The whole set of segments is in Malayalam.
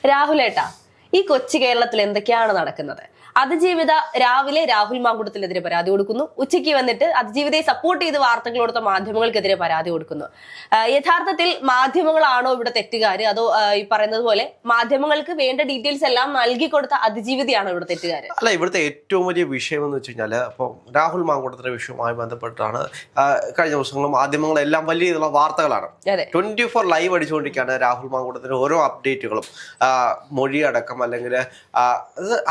രാഹുലേട്ടാ, ഈ കൊച്ചു കേരളത്തിൽ എന്തൊക്കെയാണ് നടക്കുന്നത്? അതിജീവിത രാവിലെ രാഹുൽ മാങ്കുട്ടത്തിനെതിരെ പരാതി കൊടുക്കുന്നു, ഉച്ചയ്ക്ക് വന്നിട്ട് അതിജീവിതയെ സപ്പോർട്ട് ചെയ്ത് വാർത്തകൾ കൊടുത്ത മാധ്യമങ്ങൾക്കെതിരെ പരാതി കൊടുക്കുന്നു. യഥാർത്ഥത്തിൽ മാധ്യമങ്ങളാണോ ഇവിടെ തെറ്റുകാര്, അതോ ഈ പറയുന്നത് പോലെ മാധ്യമങ്ങൾക്ക് വേണ്ട ഡീറ്റെയിൽസ് എല്ലാം നൽകി കൊടുത്ത അതിജീവിതയാണോ ഇവിടെ തെറ്റുകാര്? അല്ല, ഇവിടുത്തെ ഏറ്റവും വലിയ വിഷയം എന്ന് വെച്ച് കഴിഞ്ഞാൽ ഇപ്പോൾ രാഹുൽ മാങ്കുട്ടത്തിന്റെ വിഷയവുമായി ബന്ധപ്പെട്ടാണ് കഴിഞ്ഞ ദിവസങ്ങളും മാധ്യമങ്ങളെല്ലാം വലിയ രീതിയിലുള്ള വാർത്തകളാണ്. 24 ലൈവ് അടിച്ചുകൊണ്ടിരിക്കുകയാണ് രാഹുൽ മാങ്കുട്ടത്തിന്റെ ഓരോ അപ്ഡേറ്റുകളും, മൊഴിയടക്കം അല്ലെങ്കിൽ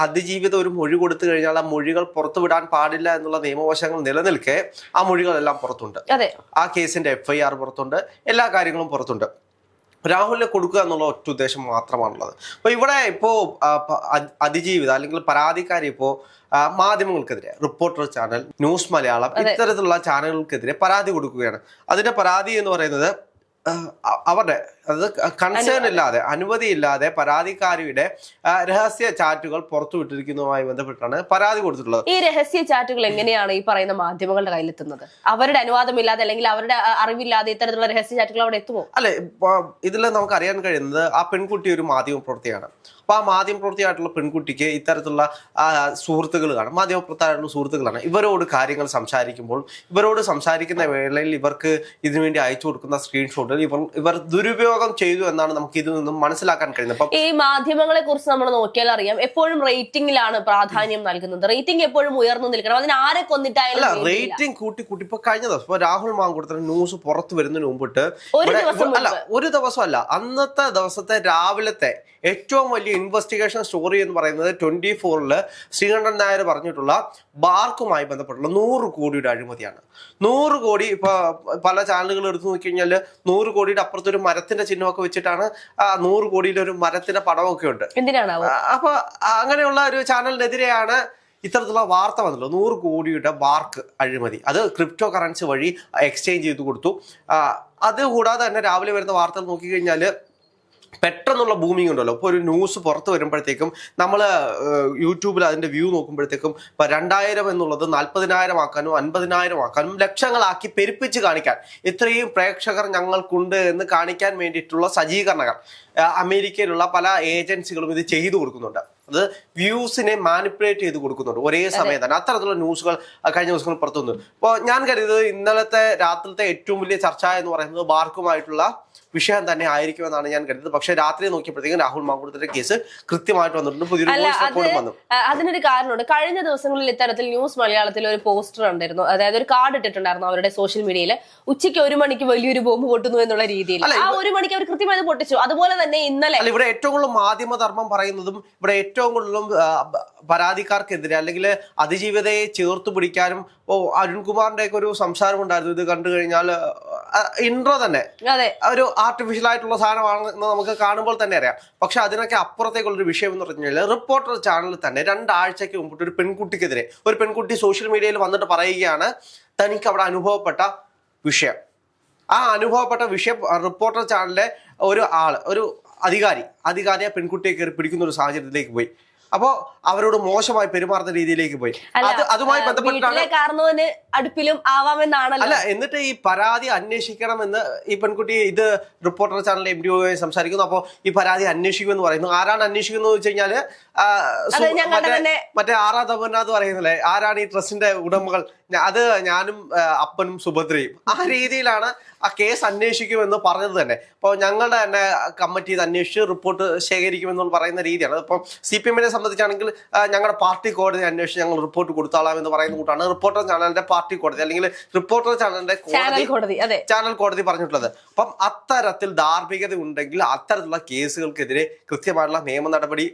അതിജീവിത ഒരു മൊഴി കൊടുത്തു കഴിഞ്ഞാൽ ആ മൊഴികൾ പുറത്തുവിടാൻ പാടില്ല എന്നുള്ള നിയമവശങ്ങൾ നിലനിൽക്കെ ആ മൊഴികളെല്ലാം പുറത്തുണ്ട്. ആ കേസിന്റെ FIR പുറത്തുണ്ട്, എല്ലാ കാര്യങ്ങളും പുറത്തുണ്ട്. രാഹുലിനെ കൊടുക്കുക എന്നുള്ള ഒറ്റ ഉദ്ദേശം മാത്രമാണുള്ളത്. അപ്പൊ ഇവിടെ ഇപ്പോ അതിജീവിത അല്ലെങ്കിൽ പരാതിക്കാരി ഇപ്പോ മാധ്യമങ്ങൾക്കെതിരെ, റിപ്പോർട്ടർ ചാനൽ, ന്യൂസ് മലയാളം, ഇത്തരത്തിലുള്ള ചാനലുകൾക്കെതിരെ പരാതി കൊടുക്കുകയാണ്. അതിന്റെ പരാതി എന്ന് പറയുന്നത് അവരുടെ കൺസേൺ ഇല്ലാതെ, അനുമതിയില്ലാതെ പരാതിക്കാരിയുടെ രഹസ്യ ചാറ്റുകൾ പുറത്തുവിട്ടിരിക്കുന്നതുമായി ബന്ധപ്പെട്ടാണ് പരാതി കൊടുത്തിട്ടുള്ളത്. ഈ രഹസ്യ ചാറ്റുകൾ എങ്ങനെയാണ് ഈ പറയുന്ന മാധ്യമങ്ങളുടെ കയ്യിലെത്തുന്നത്? അവരുടെ അനുവാദമില്ലാതെ അല്ലെങ്കിൽ അവരുടെ അറിവില്ലാതെ ഇത്തരത്തിലുള്ള രഹസ്യ ചാറ്റുകൾ അവിടെ എത്തുമോ? അല്ലെ, ഇതിൽ നമുക്ക് അറിയാൻ കഴിയുന്നത് ആ പെൺകുട്ടി ഒരു മാധ്യമ പ്രവർത്തിയാണ്. അപ്പൊ ആ മാധ്യമ പ്രവർത്തിയായിട്ടുള്ള പെൺകുട്ടിക്ക് ഇത്തരത്തിലുള്ള സുഹൃത്തുക്കൾ കാണും, മാധ്യമപ്രവർത്തകരായിട്ടുള്ള സുഹൃത്തുക്കളാണ്. ഇവരോട് കാര്യങ്ങൾ സംസാരിക്കുമ്പോൾ, ഇവരോട് സംസാരിക്കുന്ന വേളയിൽ ഇവർക്ക് ഇതിനുവേണ്ടി അയച്ചു കൊടുക്കുന്ന സ്ക്രീൻഷോട്ടുകൾ ഇവർ ദുരുപയോഗം ചെയ്തു എന്നാണ് നമുക്ക് ഇതിൽ നിന്നും മനസ്സിലാക്കാൻ കഴിയുന്നത്. ഈ മാധ്യമങ്ങളെ കുറിച്ച് നമ്മൾ നോക്കിയാൽ അറിയാം, എപ്പോഴും റേറ്റിംഗിലാണ് പ്രാധാന്യം നൽകുന്നത്. റേറ്റിംഗ് എപ്പോഴും ഉയർന്നു നിൽക്കണം. അതിന് ആരെ കൊന്നിട്ടായാലും റേറ്റിംഗ് കൂട്ടി ഇപ്പൊ കഴിഞ്ഞ ദിവസം ഇപ്പൊ രാഹുൽ മാങ്കുട്ടത്തിന് ന്യൂസ് പുറത്തു വരുന്നതിന് മുമ്പിട്ട് ഒരു ദിവസമല്ല, അന്നത്തെ ദിവസത്തെ രാവിലത്തെ ഏറ്റവും വലിയ ഇൻവെസ്റ്റിഗേഷൻ സ്റ്റോറി എന്ന് പറയുന്നത് 24 ശ്രീകണ്ഠൻ നായർ പറഞ്ഞിട്ടുള്ള ബാർക്കുമായി ബന്ധപ്പെട്ടുള്ള 100 കോടിയുടെ അഴിമതിയാണ്. 100 കോടി ഇപ്പൊ പല ചാനലുകൾ എടുത്തു നോക്കി കഴിഞ്ഞാൽ 100 കോടിയുടെ അപ്പുറത്ത് ഒരു മരത്തിന്റെ ചിഹ്നമൊക്കെ വെച്ചിട്ടാണ് 100 കോടിയുടെ ഒരു മരത്തിന്റെ പടമൊക്കെ ഉണ്ട്. അപ്പൊ അങ്ങനെയുള്ള ഒരു ചാനലിനെതിരെയാണ് ഇത്തരത്തിലുള്ള വാർത്ത വന്നല്ലോ. 100 കോടിയുടെ ബാർക്ക് അഴിമതി, അത് ക്രിപ്റ്റോ കറൻസി വഴി എക്സ്ചേഞ്ച് ചെയ്ത് കൊടുത്തു. അതുകൂടാതെ തന്നെ രാവിലെ വരുന്ന വാർത്തകൾ നോക്കിക്കഴിഞ്ഞാൽ പെട്ടെന്നുള്ള ബൂമിങ് ഉണ്ടല്ലോ. ഇപ്പോൾ ഒരു ന്യൂസ് പുറത്ത് വരുമ്പോഴത്തേക്കും നമ്മൾ യൂട്യൂബിൽ അതിൻ്റെ വ്യൂ നോക്കുമ്പോഴത്തേക്കും 2000 എന്നുള്ളത് 40,000 ആക്കാനും 50,000 ആക്കാനും ലക്ഷങ്ങളാക്കി പെരുപ്പിച്ച് കാണിക്കാൻ ഇത്രയും പ്രേക്ഷകർ ഞങ്ങൾക്കുണ്ട് എന്ന് കാണിക്കാൻ വേണ്ടിയിട്ടുള്ള സജ്ജീകരണങ്ങൾ അമേരിക്കയിലുള്ള പല ഏജൻസികളും ഇത് ചെയ്തു കൊടുക്കുന്നുണ്ട്. അത് വ്യൂസിനെ മാനിപ്പുലേറ്റ് ചെയ്ത് കൊടുക്കുന്നുണ്ട് ഒരേ സമയം തന്നെ. അത്തരത്തിലുള്ള ന്യൂസുകൾ കഴിഞ്ഞ ദിവസങ്ങൾ പുറത്തു വന്നു. ഇപ്പോൾ ഞാൻ കരുതുന്നത് ഇന്നലത്തെ രാത്രിത്തെ ഏറ്റവും വലിയ ചർച്ച എന്ന് പറയുന്നത് ബാർക്കുമായിട്ടുള്ള വിഷയം തന്നെ ആയിരിക്കുമെന്നാണ് ഞാൻ കരുതുന്നത്. പക്ഷെ രാത്രി നോക്കിയപ്പോഴത്തേക്കും രാഹുൽ മാങ്കുട്ടത്തിന്റെ കേസ് കൃത്യമായിട്ട് വന്നിട്ടുണ്ട്. പുതിയൊരു റിപ്പോർട്ട് വന്നു. അതിനൊരു കാരണമുണ്ട്. കഴിഞ്ഞ ദിവസങ്ങളിൽ ഇത്തരത്തിൽ ന്യൂസ് മലയാളത്തിൽ ഒരു പോസ്റ്റർ ഉണ്ടായിരുന്നു, അതായത് ഒരു കാർഡ് ഇട്ടിട്ടുണ്ടായിരുന്നു അവരുടെ സോഷ്യൽ മീഡിയയിൽ. ഉച്ചയ്ക്ക് 1 മണിക്ക് വലിയൊരു ബോംബ് പൊട്ടുന്നു എന്നുള്ള രീതിയിൽ ആ 1 മണിക്ക് അവർ കൃത്യമായി പൊട്ടിച്ചു. അതുപോലെ തന്നെ ഇന്നലെ ഇവിടെ ഏറ്റവും കൂടുതൽ മാധ്യമധർമ്മം പറയുന്നതും ഇവിടെ ഏറ്റവും കൂടുതലും പരാതിക്കാർക്കെതിരെ അല്ലെങ്കിൽ അതിജീവിതയെ ചേർത്ത് പിടിക്കാനും അരുൺകുമാറിന്റെ ഒക്കെ ഒരു സംസാരം ഉണ്ടായിരുന്നു. ഇത് കണ്ടു കഴിഞ്ഞാൽ ഇൻട്രോ തന്നെ ഒരു ആർട്ടിഫിഷ്യൽ ആയിട്ടുള്ള സാധനമാണെന്ന് നമുക്ക് കാണുമ്പോൾ തന്നെ അറിയാം. പക്ഷെ അതിനൊക്കെ അപ്പുറത്തേക്കുള്ളൊരു വിഷയം എന്ന് പറഞ്ഞു കഴിഞ്ഞാൽ റിപ്പോർട്ടർ ചാനലിൽ തന്നെ 2 ആഴ്ചയ്ക്ക് മുമ്പിട്ട് ഒരു പെൺകുട്ടിക്കെതിരെ ഒരു പെൺകുട്ടി സോഷ്യൽ മീഡിയയിൽ വന്നിട്ട് പറയുകയാണ് തനിക്ക് അവിടെ അനുഭവപ്പെട്ട വിഷയം. ആ അനുഭവപ്പെട്ട വിഷയം റിപ്പോർട്ടർ ചാനലിലെ ഒരു അധികാരിയെ പെൺകുട്ടിയെ കയറി പിടിക്കുന്ന ഒരു സാഹചര്യത്തിലേക്ക് പോയി. അപ്പോ അവരോട് മോശമായി പെരുമാറുന്ന രീതിയിലേക്ക് പോയി. അതുമായി ബന്ധപ്പെട്ടാണ് അടുപ്പിലും ആവാമെന്നാണല്ലോ. അല്ല, എന്നിട്ട് ഈ പരാതി അന്വേഷിക്കണമെന്ന് ഈ പെൺകുട്ടി ഇത് റിപ്പോർട്ടർ ചാനലിലെ MD സംസാരിക്കുന്നു. അപ്പോൾ ഈ പരാതി അന്വേഷിക്കുമെന്ന് പറയുന്നു. ആരാണ് അന്വേഷിക്കുന്നത് വെച്ച് കഴിഞ്ഞാല് മറ്റേ ആറാ തമന്നാന്ന് പറയുന്നില്ലേ, ആരാണ് ഈ ട്രസ്റ്റിന്റെ ഉടമകൾ, അത് ഞാനും അപ്പനും സുഭദ്രയും. ആ രീതിയിലാണ് ആ കേസ് അന്വേഷിക്കുമെന്ന് പറഞ്ഞത് തന്നെ. അപ്പോൾ ഞങ്ങളുടെ തന്നെ കമ്മിറ്റി ഇത് അന്വേഷിച്ച് റിപ്പോർട്ട് ശേഖരിക്കുമെന്നുള്ള പറയുന്ന രീതിയാണ്. ഇപ്പം CPM-നെ സംബന്ധിച്ചാണെങ്കിൽ ഞങ്ങളുടെ പാർട്ടി കോടതി അന്വേഷിച്ച് ഞങ്ങൾ റിപ്പോർട്ട് കൊടുത്താളാം എന്ന് പറയുന്ന കൂട്ടാണ് റിപ്പോർട്ടർ ചാനലിന്റെ പാർട്ടി കോടതി അല്ലെങ്കിൽ റിപ്പോർട്ടർ ചാനലിന്റെ ചാനൽ കോടതി പറഞ്ഞിട്ടുള്ളത്. അപ്പം അത്തരത്തിൽ ധാർമ്മികത ഉണ്ടെങ്കിൽ അത്തരത്തിലുള്ള കേസുകൾക്കെതിരെ കൃത്യമായിട്ടുള്ള നിയമ നടപടി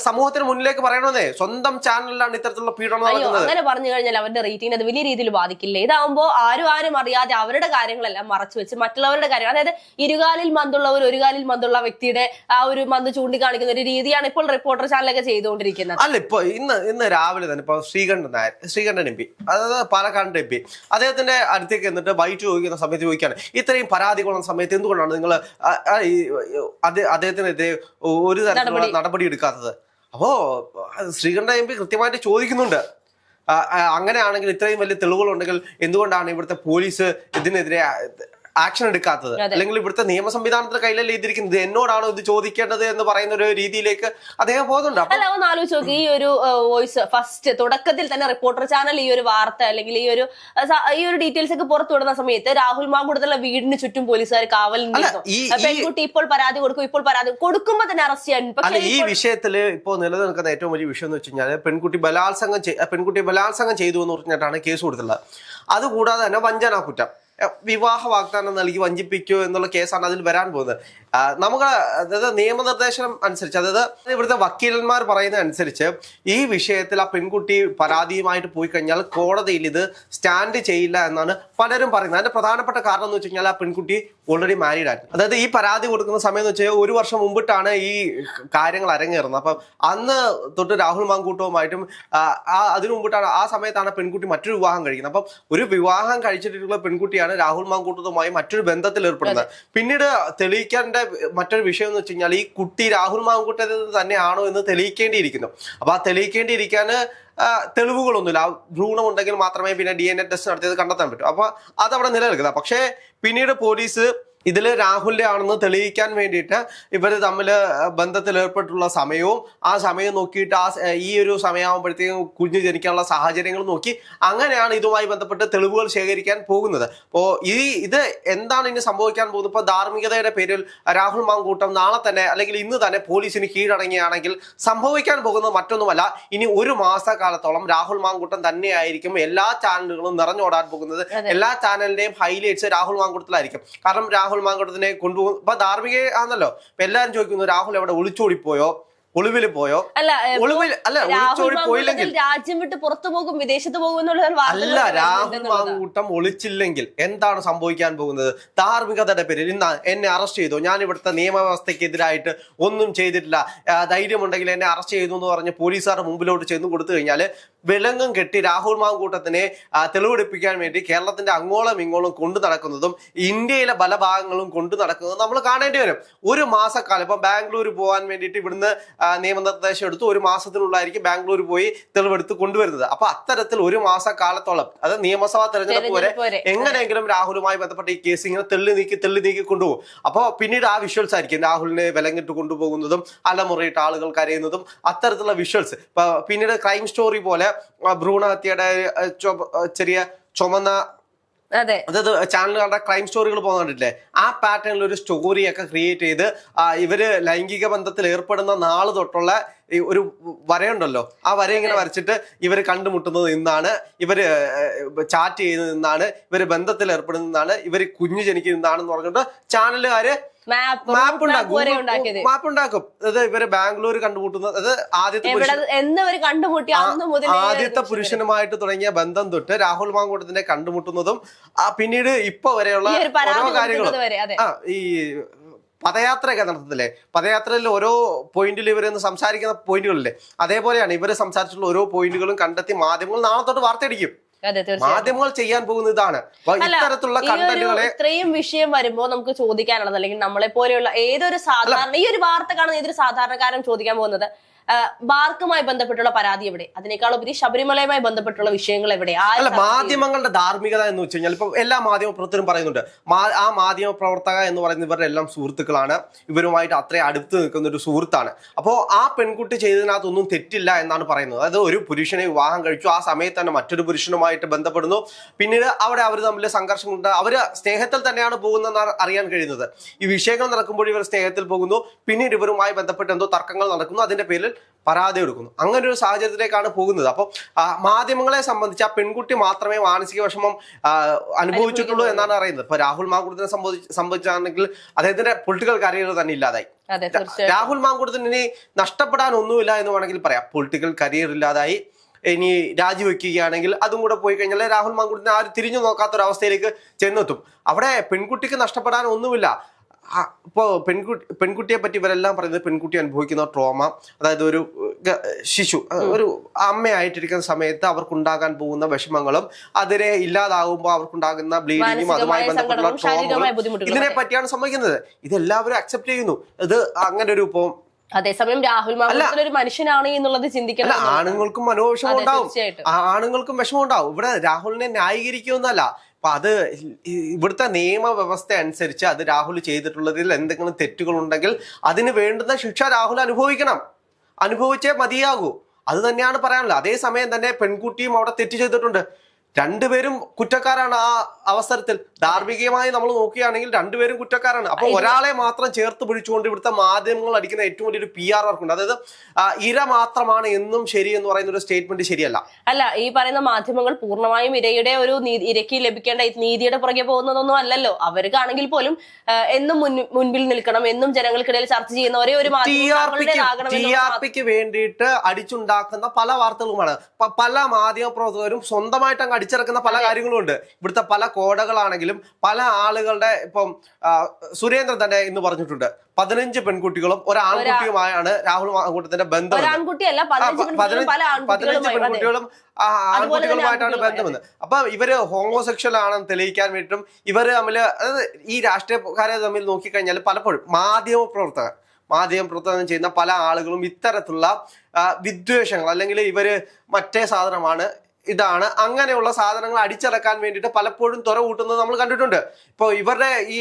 സമൂഹത്തിന് മുന്നിലേക്ക് പറയണമെന്നേ. സ്വന്തം ചാനലിലാണ് ഇത്തരത്തിലുള്ള പീഡനം നടക്കുന്നത്. അങ്ങനെ പറഞ്ഞു കഴിഞ്ഞാൽ അവരുടെ റേറ്റിംഗ് അത് വലിയ രീതിയിൽ ബാധിക്കില്ല. ഇതാവുമ്പോ ആരും അറിയാതെ അവരുടെ കാര്യങ്ങളെല്ലാം മറച്ചു വെച്ച് മറ്റുള്ളവരുടെ കാര്യങ്ങൾ, അതായത് ഇരുകാലിൽ മന്തുള്ളവർ ഒരു കാലിൽ മന്തുള്ള വ്യക്തിയുടെ ആ ഒരു മന്ത് ചൂണ്ടിക്കാണിക്കുന്ന ഒരു രീതിയാണ് ഇപ്പോൾ റിപ്പോർട്ടർ ചാനലൊക്കെ ചെയ്തുകൊണ്ടിരിക്കുന്നത്. അല്ല, ഇപ്പൊ ഇന്ന് രാവിലെ തന്നെ ഇപ്പൊ ശ്രീകണ്ഠൻ MP, അതായത് പാലക്കാടിന്റെ MP, അദ്ദേഹത്തിന്റെ അടുത്തേക്ക് എന്നിട്ട് ബൈറ്റ് ചോദിക്കുന്ന സമയത്ത് ചോദിക്കാണ് ഇത്രയും പരാതികളുള്ള സമയത്ത് എന്തുകൊണ്ടാണ് നിങ്ങൾ അദ്ദേഹത്തിനെതിരെ ഒരു തരത്തിലുള്ള നടപടി എടുക്കാത്തത്? അപ്പോ ശ്രീകണ്ഠൻ MP കൃത്യമായിട്ട് ചോദിക്കുന്നുണ്ട്, അങ്ങനെയാണെങ്കിൽ ഇത്രയും വലിയ തെളിവുകളുണ്ടെങ്കിൽ എന്തുകൊണ്ടാണ് ഇവിടുത്തെ പോലീസ് ഇതിനെതിരെ ആക്ഷൻ എടുക്കാത്തത്, അല്ലെങ്കിൽ ഇവിടുത്തെ നിയമ സംവിധാനത്തിന്റെ കയ്യിലല്ലേ ഇതിരിക്കുന്നത്, എന്നോടാണോ ഇത് ചോദിക്കേണ്ടത് എന്ന് പറയുന്ന ഒരു രീതിയിലേക്ക് അദ്ദേഹം പോകുന്നുണ്ട്. അല്ല, ഒന്ന് ആലോചിച്ച് നോക്കി, ഈ ഒരു വോയിസ് ഫസ്റ്റ് തുടക്കത്തിൽ തന്നെ റിപ്പോർട്ടർ ചാനൽ ഈ ഒരു വാർത്ത അല്ലെങ്കിൽ ഈ ഒരു ഡീറ്റെയിൽസ് ഒക്കെ പുറത്തു വിടുന്ന സമയത്ത് രാഹുൽ മാങ്കുടത്തിലുള്ള വീടിന് ചുറ്റും പോലീസുകാർ കാവൽ നിന്നു. പെൺകുട്ടി ഇപ്പോൾ പരാതി കൊടുക്കുമ്പോ തന്നെ അറസ്റ്റ് ചെയ്യാൻ. അല്ല, ഈ വിഷയത്തില് ഇപ്പോൾ നിലനിൽക്കുന്ന ഏറ്റവും വലിയ വിഷയം എന്ന് വെച്ച് കഴിഞ്ഞാൽ പെൺകുട്ടി ബലാത്സംഗം ചെയ്തു എന്ന് പറഞ്ഞിട്ടാണ് കേസ് കൊടുത്തിട്ടുള്ളത്. അതുകൂടാതെ തന്നെ വഞ്ചനാ കുറ്റം, വിവാഹ വാഗ്ദാനം നൽകി വഞ്ചിപ്പിക്കൂ എന്നുള്ള കേസാണ് അതിൽ വരാൻ പോകുന്നത്. നമുക്ക് അതായത് നിയമനിർദ്ദേശം അനുസരിച്ച്, അതായത് ഇവിടുത്തെ വക്കീലന്മാർ പറയുന്ന അനുസരിച്ച് ഈ വിഷയത്തിൽ ആ പെൺകുട്ടി പരാതിയുമായിട്ട് പോയി കഴിഞ്ഞാൽ കോടതിയിൽ ഇത് സ്റ്റാൻഡ് ചെയ്യില്ല എന്നാണ് പലരും പറയുന്നത്. അതിന്റെ പ്രധാനപ്പെട്ട കാരണം എന്ന് വെച്ച് കഴിഞ്ഞാൽ ആ പെൺകുട്ടി ഓൾറെഡി മാരീഡ് ആയിരുന്നു. അതായത് ഈ പരാതി കൊടുക്കുന്ന സമയം എന്ന് വെച്ചാൽ 1 വർഷം മുമ്പിട്ടാണ് ഈ കാര്യങ്ങൾ അരങ്ങേറുന്നത്. അപ്പം അന്ന് തൊട്ട് രാഹുൽ മാങ്കൂട്ടവുമായിട്ടും അതിനു മുമ്പിട്ടാണ്, ആ സമയത്താണ് പെൺകുട്ടി മറ്റൊരു വിവാഹം കഴിക്കുന്നത്. അപ്പം ഒരു വിവാഹം കഴിച്ചിട്ടുള്ള പെൺകുട്ടിയാണ് രാഹുൽ മാങ്കൂട്ടവുമായി മറ്റൊരു ബന്ധത്തിൽ ഏർപ്പെടുന്നത്. പിന്നീട് തെളിയിക്കേണ്ട മറ്റൊരു വിഷയം എന്ന് വെച്ച് കഴിഞ്ഞാൽ ഈ കുട്ടി രാഹുൽ മാങ്കൂട്ടത്തിൽ തന്നെയാണോ എന്ന് തെളിയിക്കേണ്ടിയിരിക്കുന്നു. അപ്പൊ ആ തെളിയിക്കേണ്ടിയിരിക്കാൻ തെളിവുകളൊന്നുമില്ല. ആ ഭ്രൂണം ഉണ്ടെങ്കിൽ മാത്രമേ പിന്നെ DNA ടെസ്റ്റ് നടത്തിയത് കണ്ടെത്താൻ പറ്റൂ. അപ്പൊ അതവിടെ നിലനിൽക്കുന്നത്. പക്ഷേ പിന്നീട് പോലീസ് ഇതിൽ രാഹുലിന്റെ ആണെന്ന് തെളിയിക്കാൻ വേണ്ടിയിട്ട് ഇവർ തമ്മിൽ ബന്ധത്തിൽ ഏർപ്പെട്ടുള്ള സമയവും ആ സമയം നോക്കിയിട്ട് ഈ ഒരു സമയമാകുമ്പോഴത്തേക്കും കുഞ്ഞ് ജനിക്കാനുള്ള സാഹചര്യങ്ങൾ നോക്കി അങ്ങനെയാണ് ഇതുമായി ബന്ധപ്പെട്ട് തെളിവുകൾ ശേഖരിക്കാൻ പോകുന്നത്. അപ്പോൾ ഇത് എന്താണ് ഇനി സംഭവിക്കാൻ പോകുന്നത്? ഇപ്പോൾ ധാർമ്മികതയുടെ പേരിൽ രാഹുൽ മാങ്കൂട്ടം നാളെ തന്നെ അല്ലെങ്കിൽ ഇന്ന് തന്നെ പോലീസിന് കീഴടങ്ങുകയാണെങ്കിൽ സംഭവിക്കാൻ പോകുന്നത് മറ്റൊന്നുമല്ല, ഇനി 1 മാസക്കാലത്തോളം രാഹുൽ മാങ്കൂട്ടം തന്നെയായിരിക്കും എല്ലാ ചാനലുകളും നിറഞ്ഞോടാൻ പോകുന്നത്. എല്ലാ ചാനലിന്റെയും ഹൈലൈറ്റ്സ് രാഹുൽ മാങ്കൂട്ടത്തിലായിരിക്കും. കാരണം രാഹുൽ മാങ്കൂട്ടത്തിനെ കൊണ്ടുപോകും. ഇപ്പൊ ധാർമ്മിക ആണല്ലോ, ഇപ്പൊ എല്ലാരും ചോദിക്കുന്നു രാഹുൽ എവിടെ ഒളിച്ചോടിപ്പോയോ, ഒളിവിൽ പോയോ? ഒളിച്ചോടി പോയില്ലെങ്കിൽ രാജ്യം വിട്ട് പുറത്തു പോകും, വിദേശത്ത് പോകും എന്നുള്ള അല്ല. രാഹുൽ മാങ്കൂട്ടം ഒളിച്ചില്ലെങ്കിൽ എന്താണ് സംഭവിക്കാൻ പോകുന്നത്? ധാർമ്മികതയുടെ പേരിൽ ഇന്ന് എന്നെ അറസ്റ്റ് ചെയ്തു, ഞാൻ ഇവിടുത്തെ നിയമവ്യവസ്ഥയ്ക്കെതിരായിട്ട് ഒന്നും ചെയ്തിട്ടില്ല, ധൈര്യമുണ്ടെങ്കിൽ എന്നെ അറസ്റ്റ് ചെയ്തു എന്ന് പറഞ്ഞ് പോലീസുകാരുടെ മുമ്പിലോട്ട് ചെന്ന് കൊടുത്തു കഴിഞ്ഞാൽ വിലങ്ങും കെട്ടി രാഹുൽ മാങ്കൂട്ടത്തിനെ തെളിവെടുപ്പിക്കാൻ വേണ്ടി കേരളത്തിന്റെ അങ്ങോളം ഇങ്ങോളം കൊണ്ടു നടക്കുന്നതും ഇന്ത്യയിലെ പല ഭാഗങ്ങളും കൊണ്ടു നടക്കുന്നതും നമ്മൾ കാണേണ്ടി വരും. 1 മാസക്കാലം ഇപ്പൊ ബാംഗ്ലൂർ പോകാൻ വേണ്ടിയിട്ട് ഇവിടുന്ന് നിയമനിർദ്ദേശം എടുത്ത് 1 മാസത്തിനുള്ളായിരിക്കും ബാംഗ്ലൂർ പോയി തെളിവെടുത്ത് കൊണ്ടുവരുന്നത്. അപ്പൊ അത്തരത്തിൽ 1 മാസക്കാലത്തോളം, അത് നിയമസഭാ തെരഞ്ഞെടുപ്പ് വരെ എങ്ങനെയെങ്കിലും രാഹുലുമായി ബന്ധപ്പെട്ട ഈ കേസ് ഇങ്ങനെ തെള്ളി നീക്കി കൊണ്ടുപോകും. അപ്പോൾ പിന്നീട് ആ വിഷ്വൽസ് ആയിരിക്കും രാഹുലിനെ വിലങ്ങിട്ട് കൊണ്ടുപോകുന്നതും അലമുറയിട്ട് ആളുകൾ കരയുന്നതും, അത്തരത്തിലുള്ള വിഷ്വൽസ്. പിന്നീട് ക്രൈം സ്റ്റോറി പോലെ ഭ്രൂണഹത്യയുടെ ചെറിയ ചുമന്ന, അതായത് ചാനൽ കണ്ട ക്രൈം സ്റ്റോറികൾ പോകുന്നുണ്ടല്ലേ, ആ പാറ്റേണിൽ ഒരു സ്റ്റോറിയൊക്കെ ക്രിയേറ്റ് ചെയ്ത് ഇവര് ലൈംഗിക ബന്ധത്തിൽ ഏർപ്പെടുന്ന നാള് തൊട്ടുള്ള ഒരു വരയുണ്ടല്ലോ, ആ വര ഇങ്ങനെ വരച്ചിട്ട് ഇവര് കണ്ടുമുട്ടുന്നത് ഇന്നാണ്, ഇവര് ചാറ്റ് ചെയ്യുന്നത് ഇന്നാണ്, ഇവര് ബന്ധത്തിൽ ഏർപ്പെടുന്നതാണ്, ഇവര് കുഞ്ഞു ജനിക്കുന്നതാണെന്ന് പറഞ്ഞിട്ട് ചാനലുകാര് മാപ്പ് ഉണ്ടാക്കും. അത് ഇവര് ബാംഗ്ലൂർ കണ്ടുമുട്ടുന്നത്, അത് ആദ്യത്തെ പുരുഷനുമായിട്ട് തുടങ്ങിയ ബന്ധം തൊട്ട് രാഹുൽ മാങ്കൂട്ടത്തിനെ കണ്ടുമുട്ടുന്നതും പിന്നീട് ഇപ്പൊ വരെയുള്ള ഓരോ കാര്യങ്ങളും, ഈ പദയാത്രയൊക്കെ നടത്തത്തില്ലേ, പദയാത്രയിൽ ഓരോ പോയിന്റിൽ ഇവരൊന്ന് സംസാരിക്കുന്ന പോയിന്റുകളില്ലേ, അതേപോലെയാണ് ഇവര് സംസാരിച്ചിട്ടുള്ള ഓരോ പോയിന്റുകളും കണ്ടെത്തി മാധ്യമങ്ങൾ നാളെ തൊട്ട് വാർത്തയടിക്കും. മാധ്യമങ്ങൾ ചെയ്യാൻ പോകുന്ന ഇതാണ്. ഇത്തരത്തിലുള്ള കണ്ടന്റുകളെ ഇത്രയും വിഷയം വരുമ്പോ നമുക്ക് ചോദിക്കാനുള്ളത്, അല്ലെങ്കിൽ നമ്മളെ പോലെയുള്ള ഏതൊരു സാധാരണ ഈ ഒരു വാർത്ത കാണുന്ന ഏതൊരു സാധാരണക്കാരൻ ചോദിക്കാൻ പോകുന്നത്, ബാർക്കുമായി ബന്ധപ്പെട്ടുള്ള പരാതി എവിടെ? അതിനേക്കാൾ ഉപരി ശബരിമലയുമായി ബന്ധപ്പെട്ടുള്ള വിഷയങ്ങൾ എവിടെ? അല്ല, മാധ്യമങ്ങളുടെ ധാർമ്മികത എന്ന് വെച്ച് കഴിഞ്ഞാൽ ഇപ്പൊ എല്ലാ മാധ്യമ പ്രവർത്തകരും പറയുന്നുണ്ട്, ആ മാധ്യമ പ്രവർത്തക എന്ന് പറയുന്ന ഇവരുടെ എല്ലാം സുഹൃത്തുക്കളാണ്, ഇവരുമായിട്ട് അത്രയും അടുത്ത് നിൽക്കുന്ന ഒരു സുഹൃത്താണ്. അപ്പോൾ ആ പെൺകുട്ടി ചെയ്തതിനകത്തൊന്നും തെറ്റില്ല എന്നാണ് പറയുന്നത്. അതായത് ഒരു പുരുഷനെ വിവാഹം കഴിച്ചു, ആ സമയത്ത് തന്നെ മറ്റൊരു പുരുഷനുമായിട്ട് ബന്ധപ്പെടുന്നു, പിന്നീട് അവിടെ അവർ തമ്മിൽ സംഘർഷമുണ്ട്, അവര് സ്നേഹത്തിൽ തന്നെയാണ് പോകുന്നതെന്നാണ് അറിയാൻ കഴിയുന്നത്. ഈ വിഷയങ്ങൾ നടക്കുമ്പോൾ ഇവർ സ്നേഹത്തിൽ പോകുന്നു, പിന്നീട് ഇവരുമായി ബന്ധപ്പെട്ട് എന്തോ തർക്കങ്ങൾ നടക്കുന്നു, അതിന്റെ പേരിൽ പരാതി എടുക്കുന്നു. അങ്ങനെ ഒരു സാഹചര്യത്തിലേക്കാണ് പോകുന്നത്. അപ്പോൾ മാധ്യമങ്ങളെ സംബന്ധിച്ച് ആ പെൺകുട്ടി മാത്രമേ മാനസിക വിഷമം അനുഭവിച്ചിട്ടുള്ളൂ എന്നാണ് അറിയുന്നത്. ഇപ്പൊ രാഹുൽ മാങ്കൂട്ടത്തിനെ സംബന്ധിച്ചാണെങ്കിൽ അദ്ദേഹത്തിന്റെ പൊളിറ്റിക്കൽ കരിയർ തന്നെ ഇല്ലാതായി. രാഹുൽ മാങ്കൂട്ടത്തിന് ഇനി നഷ്ടപ്പെടാൻ ഒന്നുമില്ല എന്ന് വേണമെങ്കിൽ പറയാം. പൊളിറ്റിക്കൽ കരിയർ ഇല്ലാതായി, ഇനി രാജിവെക്കുകയാണെങ്കിൽ അതും കൂടെ പോയി കഴിഞ്ഞാൽ രാഹുൽ മാങ്കൂട്ടത്തിനെ ആരും തിരിഞ്ഞു നോക്കാത്തൊരവസ്ഥയിലേക്ക് ചെന്നെത്തും. അവിടെ പെൺകുട്ടിക്ക് നഷ്ടപ്പെടാൻ ഒന്നുമില്ല. ഇപ്പോൾ പെൺകുട്ടിയെ പറ്റി ഇവരെല്ലാം പറയുന്നത് പെൺകുട്ടി അനുഭവിക്കുന്ന ട്രോമ, അതായത് ഒരു ശിശു ഒരു അമ്മയായിട്ടിരിക്കുന്ന സമയത്ത് അവർക്കുണ്ടാകാൻ പോകുന്ന വിഷമങ്ങളും അതിനെ ഇല്ലാതാകുമ്പോൾ അവർക്കുണ്ടാകുന്ന ബ്ലീഡിങ്ങും അതുമായി ബന്ധപ്പെട്ടുള്ള ട്രോമകളും ഇതിനെ പറ്റിയാണ് സംഭവിക്കുന്നത്. ഇതെല്ലാവരും അക്സെപ്റ്റ് ചെയ്യുന്നു. ഇത് അങ്ങനെ ഒരു ഇപ്പോൾ അതേസമയം രാഹുൽ മാങ്കൂട്ടത്തിൽ ഒരു മനുഷ്യനാണ് എന്നുള്ളത് ചിന്തിക്കണം. ആണുങ്ങൾക്കും മനോവിഷമം ഉണ്ടാവും, തീർച്ചയായിട്ടും ആണുങ്ങൾക്കും വിഷമം ഉണ്ടാവും. ഇവിടെ രാഹുലിനെ ന്യായീകരിക്കുമെന്നല്ല, അപ്പൊ അത് ഇവിടുത്തെ നിയമവ്യവസ്ഥ അനുസരിച്ച് അത് രാഹുൽ ചെയ്തിട്ടുള്ളതിൽ എന്തെങ്കിലും തെറ്റുകൾ ഉണ്ടെങ്കിൽ അതിന് വേണ്ടുന്ന ശിക്ഷ രാഹുൽ അനുഭവിച്ചേ മതിയാകൂ. അത് തന്നെയാണ് പറയാനുള്ളത്. അതേസമയം തന്നെ പെൺകുട്ടിയും അവിടെ തെറ്റ് ചെയ്തിട്ടുണ്ട്. രണ്ടുപേരും കുറ്റക്കാരാണ്. ആ അവസരത്തിൽ ധാർമ്മികമായി നമ്മൾ നോക്കുകയാണെങ്കിൽ രണ്ടുപേരും കുറ്റക്കാരാണ്. അപ്പൊ ഒരാളെ മാത്രം ചേർത്ത് പിടിച്ചുകൊണ്ട് ഇവിടുത്തെ മാധ്യമങ്ങൾ അടിക്കുന്ന ഏറ്റവും വലിയൊരു PR വർക്കുണ്ട്. അതായത് ഇര മാത്രമാണ് എന്നും ശരി എന്ന് പറയുന്ന ഒരു സ്റ്റേറ്റ്മെന്റ് ശരിയല്ല. അല്ല, ഈ പറയുന്ന മാധ്യമങ്ങൾ പൂർണ്ണമായും ഇരയ്ക്ക് ലഭിക്കേണ്ട നീതിയുടെ പുറകെ പോകുന്നതൊന്നും അല്ലല്ലോ. അവർക്കാണെങ്കിൽ പോലും എന്നും മുൻപിൽ നിൽക്കണം, എന്നും ജനങ്ങൾക്കിടയിൽ ചർച്ച ചെയ്യുന്ന ഒരേ ഒരു TRPക്ക് വേണ്ടിയിട്ട് അടിച്ചുണ്ടാക്കുന്ന പല വാർത്തകളുമാണ്. പല മാധ്യമ പ്രവർത്തകരും സ്വന്തമായിട്ട് അടിച്ചിറക്കുന്ന പല കാര്യങ്ങളും ഉണ്ട്. ഇവിടുത്തെ പല കോടകളാണെങ്കിലും പല ആളുകളുടെ, ഇപ്പം സുരേന്ദ്രൻ തന്നെ ഇന്ന് പറഞ്ഞിട്ടുണ്ട് 15 പെൺകുട്ടികളും ഒരു ആൺകുട്ടിയുമായാണ് രാഹുൽ മാങ്കൂട്ടത്തിന്റെ ബന്ധം. 15 പെൺകുട്ടികളും ആൺകുട്ടികളുമായിട്ടാണ് ബന്ധമെന്ന്. അപ്പൊ ഇവര് ഹോമോസെക്ഷൽ ആണെന്ന് തെളിയിക്കാൻ വേണ്ടിയിട്ടും ഇവര് തമ്മിൽ, അതായത് ഈ രാഷ്ട്രീയക്കാരെ തമ്മിൽ നോക്കിക്കഴിഞ്ഞാൽ പലപ്പോഴും മാധ്യമപ്രവർത്തനം ചെയ്യുന്ന പല ആളുകളും ഇത്തരത്തിലുള്ള വിദ്വേഷങ്ങൾ, അല്ലെങ്കിൽ ഇവര് മറ്റേ സാധനമാണ്, ഇതാണ്, അങ്ങനെയുള്ള സാധനങ്ങൾ അടിച്ചിറക്കാൻ വേണ്ടിയിട്ട് പലപ്പോഴും തുറ കൂട്ടുന്നത് നമ്മൾ കണ്ടിട്ടുണ്ട്. ഇപ്പോൾ ഇവരുടെ ഈ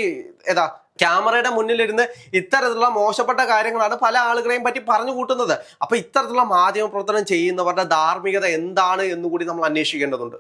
ക്യാമറയുടെ മുന്നിലിരുന്ന് ഇത്തരത്തിലുള്ള മോശപ്പെട്ട കാര്യങ്ങളാണ് പല ആളുകളെയും പറ്റി പറഞ്ഞു കൂട്ടുന്നത്. അപ്പൊ ഇത്തരത്തിലുള്ള മാധ്യമ പ്രവർത്തനം ചെയ്യുന്നവരുടെ ധാർമ്മികത എന്താണ് എന്നുകൂടി നമ്മൾ അന്വേഷിക്കേണ്ടതുണ്ട്.